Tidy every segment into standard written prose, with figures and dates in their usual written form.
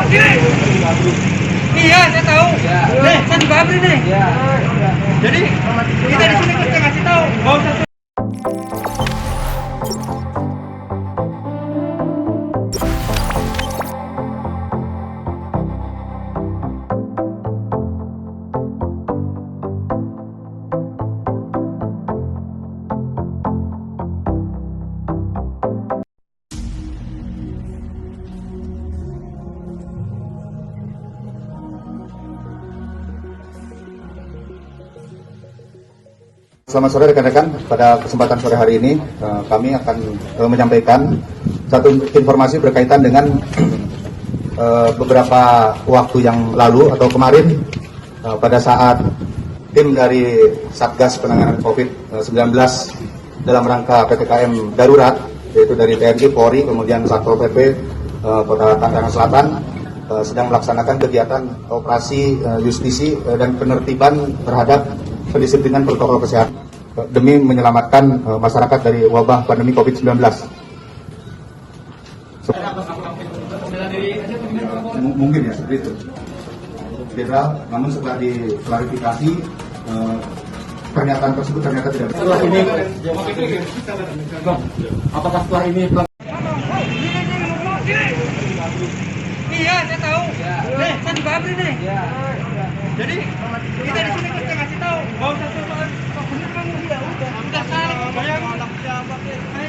Iya, saya tahu. Nih, saya juga abri nih. Jadi kita di sini kita ngasih tahu. Nggak usah. Selamat sore rekan-rekan, pada kesempatan sore hari ini kami akan menyampaikan satu informasi berkaitan dengan beberapa waktu yang lalu atau kemarin pada saat tim dari Satgas Penanganan COVID-19 dalam rangka PPKM darurat, yaitu dari TNI, Polri, kemudian Satpol PP Kota Tangerang Selatan sedang melaksanakan kegiatan operasi justisi dan penertiban terhadap pendisiplinan protokol kesehatan demi menyelamatkan masyarakat dari wabah pandemi COVID-19. Mungkin ya seperti itu. General, namun setelah diklarifikasi pernyataan tersebut ternyata tidak. Setelah ini, apakah setelah ini? Iya, saya tahu. Nih, saya juga abri nih. Jadi kita di sini kita ngasih tahu. Nggak usah soal bener kamu dia udah salah. Saya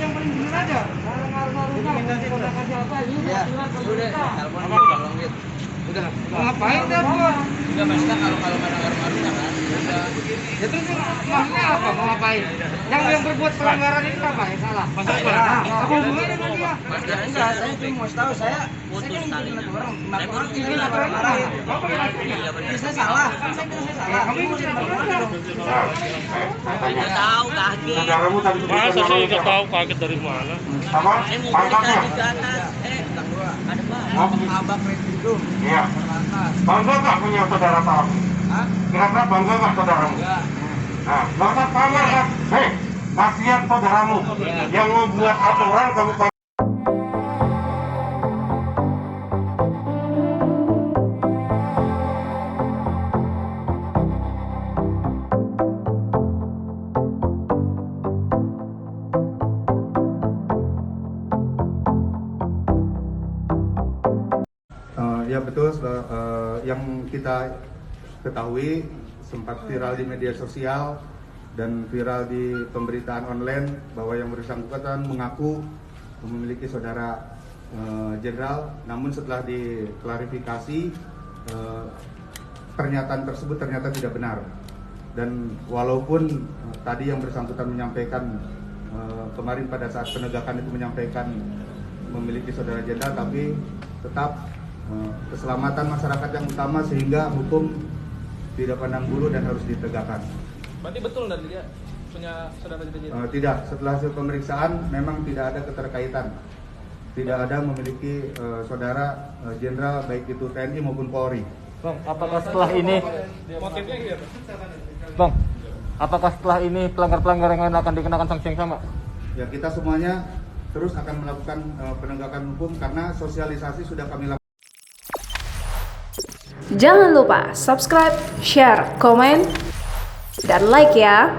yang paling bener aja. Udah kasih apa ini? Udah. Udah. Mau ngapain dia bos? Udah maksudnya kalau ngaruh-ngaruh jangan. Ya terus maksudnya apa? Mau ngapain? Yang berbuat pelanggaran ini apa yang salah? Apa hubungannya dengan dia? Enggak, saya cuma mau tahu saya putus tali. Ini laporan apa? Apa Saya salah. Saya kira saya salah. Kamu ikut laporan dong. Saya tahu kaget. Masa saya nggak tahu kaget dari mana? Saya mau tadi ke atas. Ada banyak. Abang Presiden. Iya. Bangga nggak punya saudara tahu? Kira-kira bangga nggak saudaramu? Enggak. Nah, nggak usah pamer kan? Hei, kasihan saudaramu yang membuat aturan kamu pamer. Ya betul, yang kita ketahui sempat viral di media sosial dan viral di pemberitaan online bahwa yang bersangkutan mengaku memiliki saudara jenderal, namun setelah diklarifikasi pernyataan tersebut ternyata tidak benar. Dan walaupun tadi yang bersangkutan menyampaikan kemarin pada saat penegakan itu menyampaikan memiliki saudara jenderal, tapi tetap keselamatan masyarakat yang utama sehingga hukum tidak pandang bulu dan harus ditegakkan. Berarti betul dan dia punya saudara jenderal? Tidak, setelah hasil pemeriksaan memang tidak ada keterkaitan. Tidak ada memiliki saudara jenderal baik itu TNI maupun Polri. Bang, apakah setelah ini? Motifnya gimana? Bang, apakah setelah ini pelanggar-pelanggar yang lain akan dikenakan sanksi yang sama? Ya, kita semuanya terus akan melakukan penegakan hukum karena sosialisasi sudah kami lakukan. Jangan lupa subscribe, share, komen, dan like ya.